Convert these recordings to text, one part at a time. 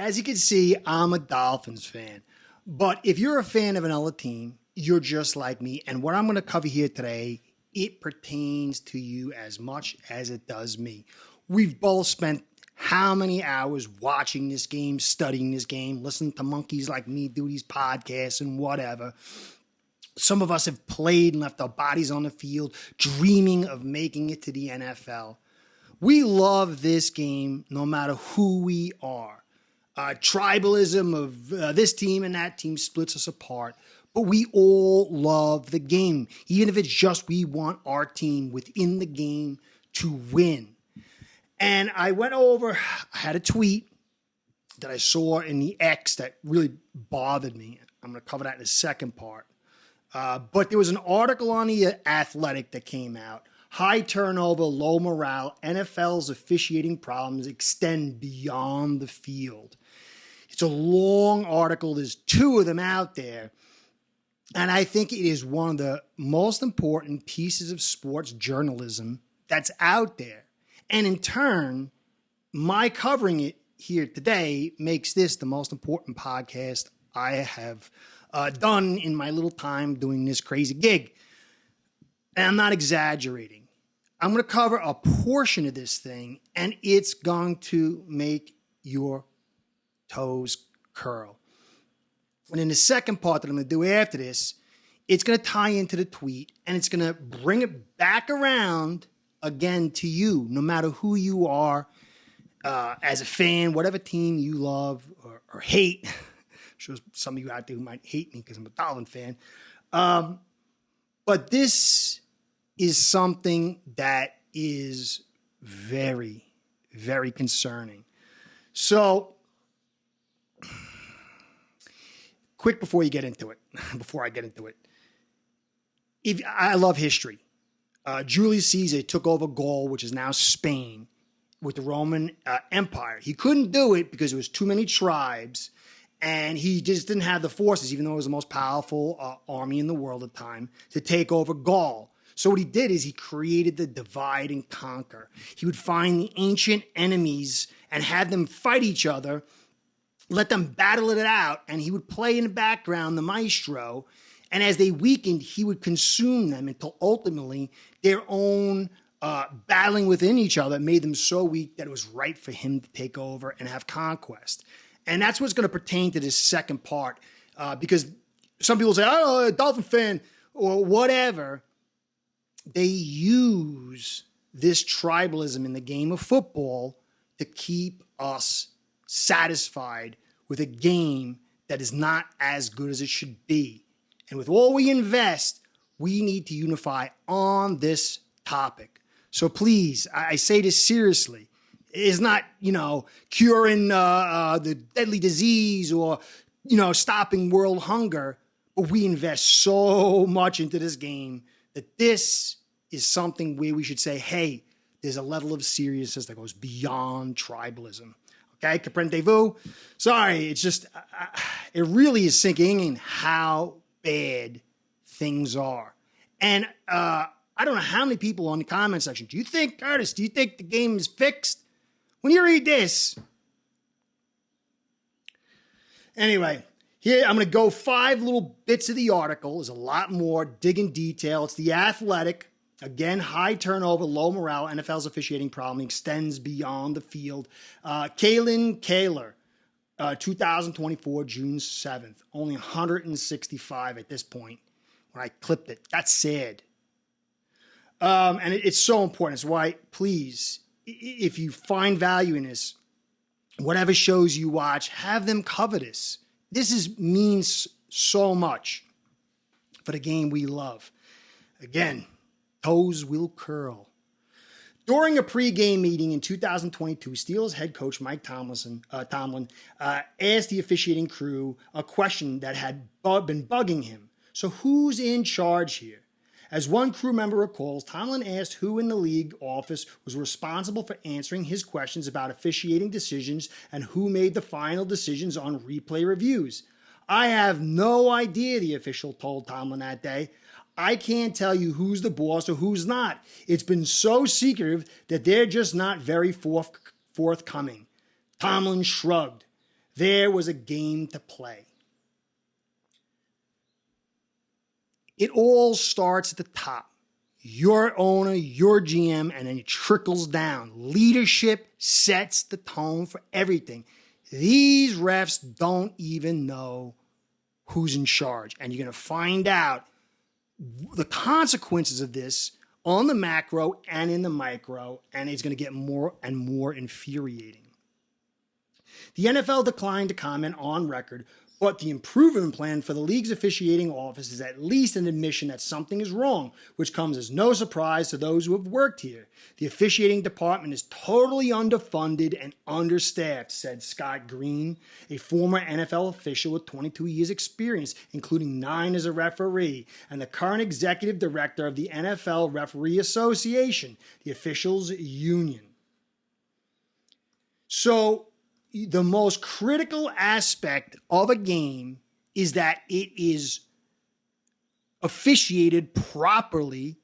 As you can see, I'm a Dolphins fan. But if you're a fan of another team, you're just like me. And what I'm going to cover here today, it pertains to you as much as it does me. We've both spent how many hours watching this game, studying this game, listening to monkeys like me do these podcasts and whatever. Some of us have played and left our bodies on the field, dreaming of making it to the NFL. We love this game no matter who we are. Tribalism of this team and that team splits us apart, but we all love the game, even if it's just we want our team within the game to win. And I had a tweet that I saw in the X that really bothered me. I'm going to cover that in the second part. But there was an article on the Athletic that came out. High turnover, low morale, NFL's officiating problems extend beyond the field. It's a long article. There's two of them out there. And I think it is one of the most important pieces of sports journalism that's out there. And in turn, my covering it here today makes this the most important podcast I have done in my little time doing this crazy gig. And I'm not exaggerating. I'm going to cover a portion of this thing, and it's going to make your toes curl. And in the second part that I'm going to do after this, it's going to tie into the tweet, and it's going to bring it back around again to you, no matter who you are, as a fan, whatever team you love or hate. I'm sure some of you out there who might hate me because I'm a Dolphin fan. But this is something that is very, very concerning. So, quick before I get into it, I love history. Julius Caesar took over Gaul, which is now Spain, with the Roman Empire. He couldn't do it because there was too many tribes, and he just didn't have the forces, even though it was the most powerful army in the world at the time, to take over Gaul. So what he did is he created the divide and conquer. He would find the ancient enemies and have them fight each other, let them battle it out, and he would play in the background, the maestro, and as they weakened, he would consume them until ultimately their own battling within each other made them so weak that it was right for him to take over and have conquest. And that's what's going to pertain to this second part, because some people say, oh, a Dolphin fan or whatever. They use this tribalism in the game of football to keep us satisfied with a game that is not as good as it should be. And with all we invest, we need to unify on this topic. So please, I say this seriously. It's not, curing the deadly disease or, stopping world hunger. But we invest so much into this game that this is something where we should say, hey, there's a level of seriousness that goes beyond tribalism. Okay, comprendez-vous? Sorry, it's just, it really is sinking in how bad things are. And I don't know how many people on the comment section, do you think the game is fixed? When you read this. Anyway, here I'm going to go 5 little bits of the article. There's a lot more, dig in detail. It's the Athletic. Again, high turnover, low morale, NFL's officiating problem extends beyond the field. Kalen Kaler, 2024, June 7th. Only 165 at this point when I clipped it. That's sad. And it's so important. That's why, please, if you find value in this, whatever shows you watch, have them cover this. This means so much for the game we love. Again, toes will curl. During a pregame meeting in 2022, Steelers head coach Mike Tomlin asked the officiating crew a question that had been bugging him. So who's in charge here? As one crew member recalls, Tomlin asked who in the league office was responsible for answering his questions about officiating decisions and who made the final decisions on replay reviews. I have no idea, the official told Tomlin that day. I can't tell you who's the boss or who's not. It's been so secretive that they're just not very forthcoming. Tomlin shrugged. There was a game to play. It all starts at the top. Your owner, your GM, and then it trickles down. Leadership sets the tone for everything. These refs don't even know who's in charge. And you're going to find out the consequences of this on the macro and in the micro, and it's going to get more and more infuriating. The NFL declined to comment on record, but the improvement plan for the league's officiating office is at least an admission that something is wrong, which comes as no surprise to those who have worked here. The officiating department is totally underfunded and understaffed, said Scott Green, a former NFL official with 22 years experience, including 9 as a referee, and the current executive director of the NFL Referee Association, the officials' union. So, the most critical aspect of a game is that it is officiated properly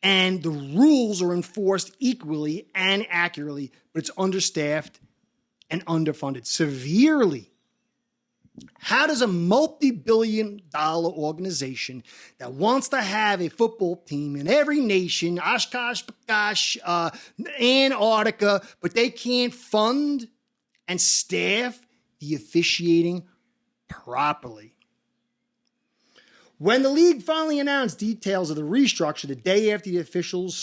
and the rules are enforced equally and accurately, but it's understaffed and underfunded severely. How does a multi-billion-dollar organization that wants to have a football team in every nation, Oshkosh, Bagosh, Antarctica, but they can't fund and staff the officiating properly? When the league finally announced details of the restructure the day after the officials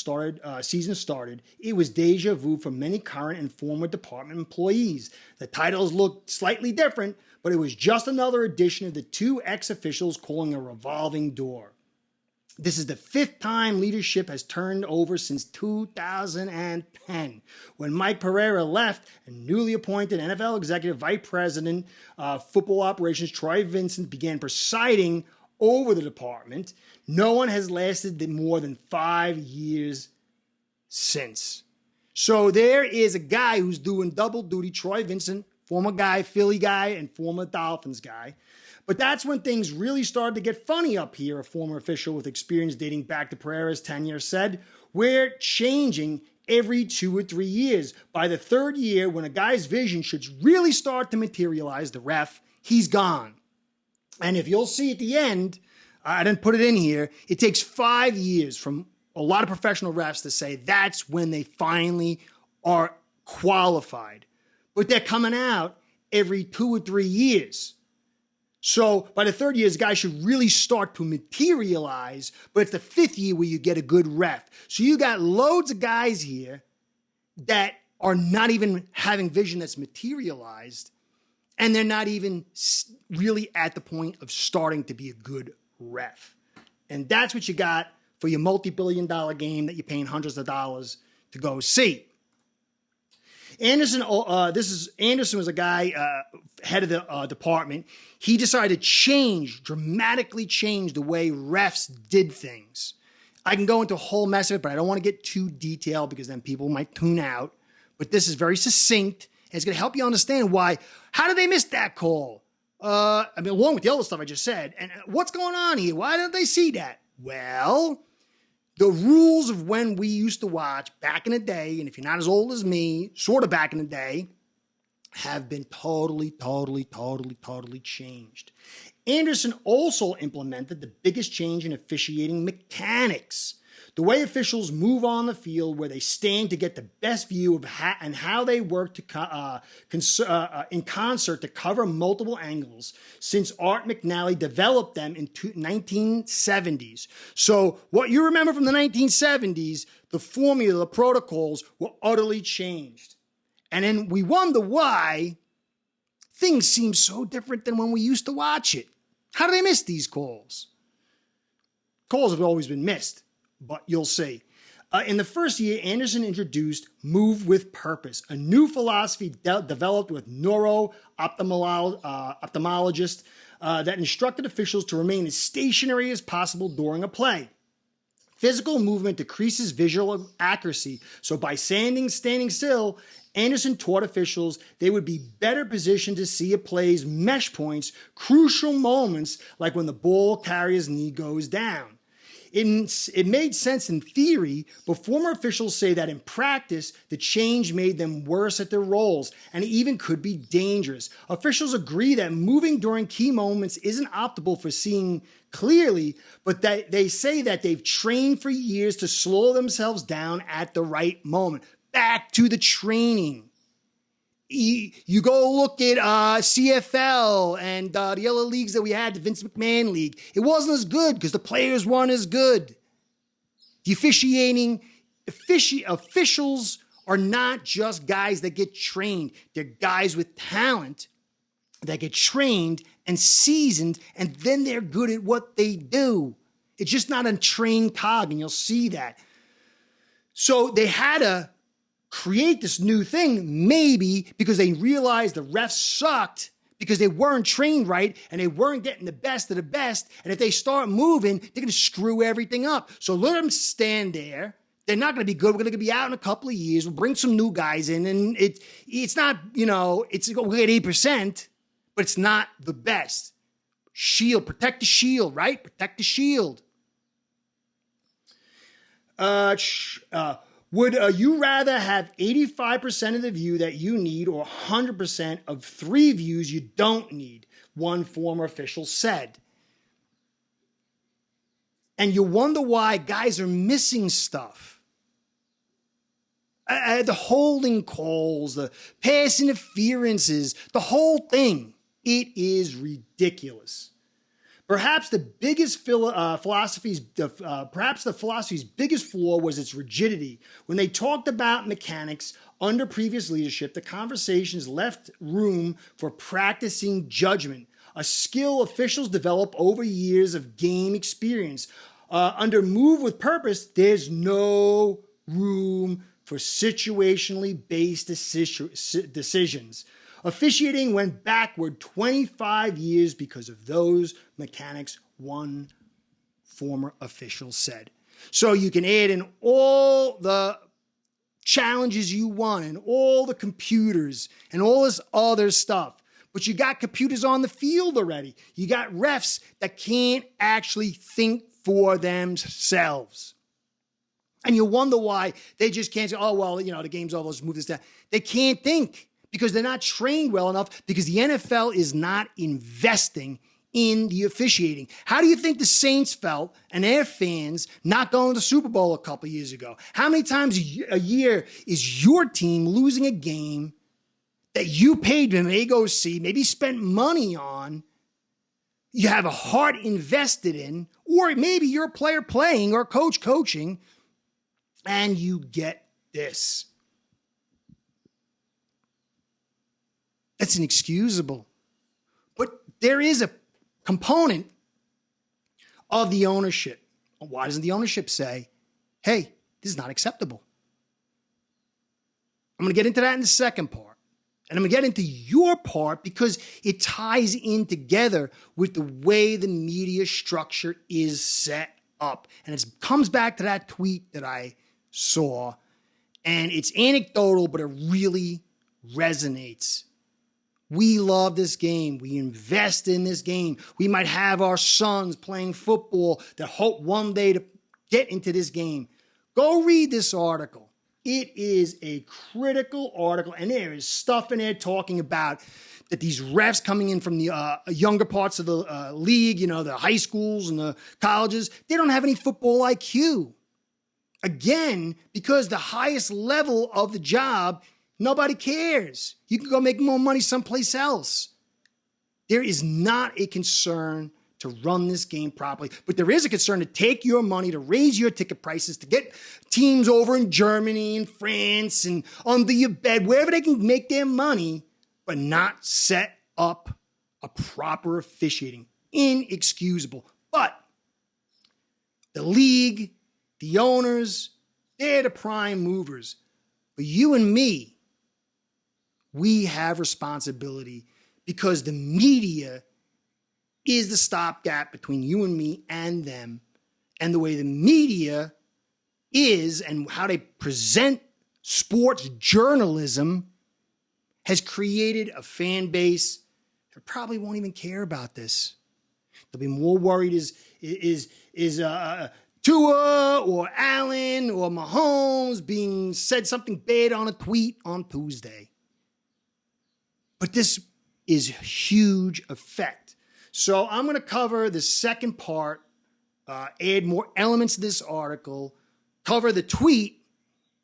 season started, it was deja vu for many current and former department employees. The titles looked slightly different, but it was just another addition of the 2 ex-officials calling a revolving door. This is the 5th time leadership has turned over since 2010, when Mike Pereira left and newly appointed NFL Executive Vice President of Football Operations Troy Vincent began presiding over the department. No one has lasted more than 5 years since. So there is a guy who's doing double duty, Troy Vincent, former guy, Philly guy, and former Dolphins guy. But that's when things really started to get funny up here, a former official with experience dating back to Pereira's tenure said. We're changing every 2 or 3 years. By the 3rd year, when a guy's vision should really start to materialize, the ref, he's gone. And if you'll see at the end, I didn't put it in here, it takes 5 years from a lot of professional refs to say that's when they finally are qualified. But they're coming out every 2 or 3 years. So by the 3rd year, this guy should really start to materialize, but it's the 5th year where you get a good ref. So you got loads of guys here that are not even having vision that's materialized, and they're not even really at the point of starting to be a good ref. And that's what you got for your multi-billion-dollar game that you're paying hundreds of dollars to go see. Anderson was a guy, head of the department. He decided to dramatically change the way refs did things. I can go into a whole mess of it, but I don't want to get too detailed because then people might tune out. But this is very succinct, and it's going to help you understand why. How did they miss that call? Along with the other stuff I just said. And what's going on here? Why didn't they see that? Well, the rules of when we used to watch back in the day, and if you're not as old as me, sort of back in the day, have been totally changed. Anderson also implemented the biggest change in officiating mechanics. The way officials move on the field, where they stand to get the best view of how they work in concert to cover multiple angles, since Art McNally developed them in 1970s. So what you remember from the 1970s, the formula, the protocols were utterly changed. And then we wonder why things seem so different than when we used to watch it. How do they miss these calls? Calls have always been missed, but you'll see. In the first year, Anderson introduced Move with Purpose, a new philosophy developed with ophthalmologist that instructed officials to remain as stationary as possible during a play. Physical movement decreases visual accuracy, so by standing still, Anderson taught officials they would be better positioned to see a play's mesh points, crucial moments like when the ball carrier's knee goes down. it made sense in theory, but former officials say that in practice, the change made them worse at their roles and even could be dangerous. Officials agree that moving during key moments isn't optimal for seeing clearly, but that they say that they've trained for years to slow themselves down at the right moment. Back to the training. You go look at CFL and the other leagues that we had, the Vince McMahon League. It wasn't as good because the players weren't as good. The officials are not just guys that get trained. They're guys with talent that get trained and seasoned, and then they're good at what they do. It's just not a trained cog, and you'll see that. So they had to create this new thing, maybe because they realized the refs sucked because they weren't trained right and they weren't getting the best of the best. And if they start moving, they're going to screw everything up. So let them stand there. They're not going to be good. We're going to be out in a couple of years. We'll bring some new guys in, and it's not, we'll get 8%, but it's not the best. Shield, protect the shield, right? Protect the shield. Would you rather have 85% of the view that you need or 100% of 3 views you don't need? One former official said. And you wonder why guys are missing stuff. The holding calls, the pass interferences, the whole thing. It is ridiculous. Perhaps the philosophy's biggest flaw was its rigidity. When they talked about mechanics under previous leadership, the conversations left room for practicing judgment, a skill officials develop over years of game experience. Under Move with Purpose, there's no room for situationally based decisions. Officiating went backward 25 years because of those mechanics, one former official said. So you can add in all the challenges you want and all the computers and all this other stuff. But you got computers on the field already. You got refs that can't actually think for themselves. And you wonder why they just can't say, the game's over, let's move this down. They can't think. Because they're not trained well enough, because the NFL is not investing in the officiating. How do you think the Saints felt and their fans not going to the Super Bowl a couple years ago? How many times a year is your team losing a game that you paid them to go see, maybe spent money on, you have a heart invested in, or maybe you're a player playing or a coach coaching, and you get this? That's inexcusable. But there is a component of the ownership. Why doesn't the ownership say, hey, this is not acceptable? I'm going to get into that in the second part. And I'm going to get into your part because it ties in together with the way the media structure is set up. And it comes back to that tweet that I saw. And it's anecdotal, but it really resonates. We love this game. We invest in this game. We might have our sons playing football that hope one day to get into this game. Go read this article. It is a critical article, and there is stuff in there talking about that these refs coming in from the younger parts of the league, the high schools and the colleges, they don't have any football IQ. Again, because the highest level of the job, nobody cares. You can go make more money someplace else. There is not a concern to run this game properly, but there is a concern to take your money, to raise your ticket prices, to get teams over in Germany and France and under your bed, wherever they can make their money, but not set up a proper officiating. Inexcusable. But the league, the owners, they're the prime movers. But you and me, we have responsibility because the media is the stopgap between you and me and them. And the way the media is and how they present sports journalism has created a fan base that probably won't even care about this. They'll be more worried is Tua or Allen or Mahomes being said something bad on a tweet on Tuesday. But this is huge effect. So I'm going to cover the second part, add more elements to this article, cover the tweet,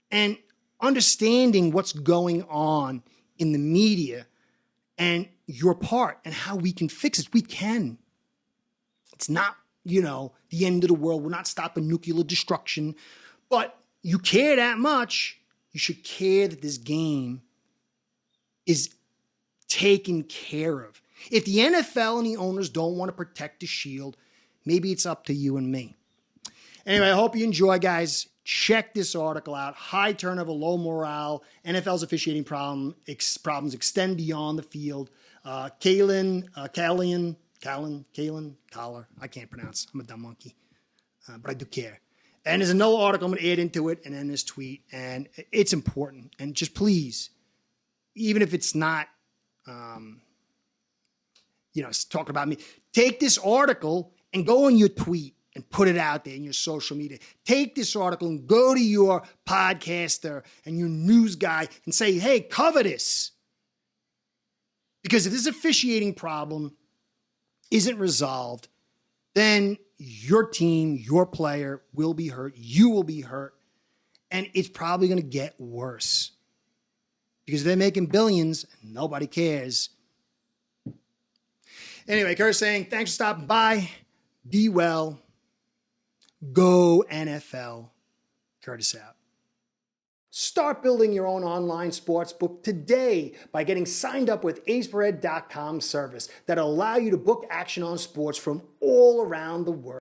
and understanding what's going on in the media and your part and how we can fix it. We can. It's not, the end of the world. We're not stopping nuclear destruction. But you care that much, you should care that this game is taken care of. If the NFL and the owners don't want to protect the shield, maybe it's up to you and me. Anyway, I hope you enjoy, guys. Check this article out. High turnover, low morale. NFL's officiating problems extend beyond the field. Collar. I can't pronounce. I'm a dumb monkey. But I do care. And there's another article I'm going to add into it and then this tweet. And it's important. And just please, even if it's not, talking about me, take this article and go on your tweet and put it out there in your social media. Take this article and go to your podcaster and your news guy and say, hey, cover this. Because if this officiating problem isn't resolved, then your team, your player will be hurt. You will be hurt. And it's probably going to get worse. Because they're making billions and nobody cares. Anyway, Kurt saying, thanks for stopping by. Be well. Go NFL. Curtis out. Start building your own online sportsbook today by getting signed up with aceperhead.com service that'll allow you to book action on sports from all around the world.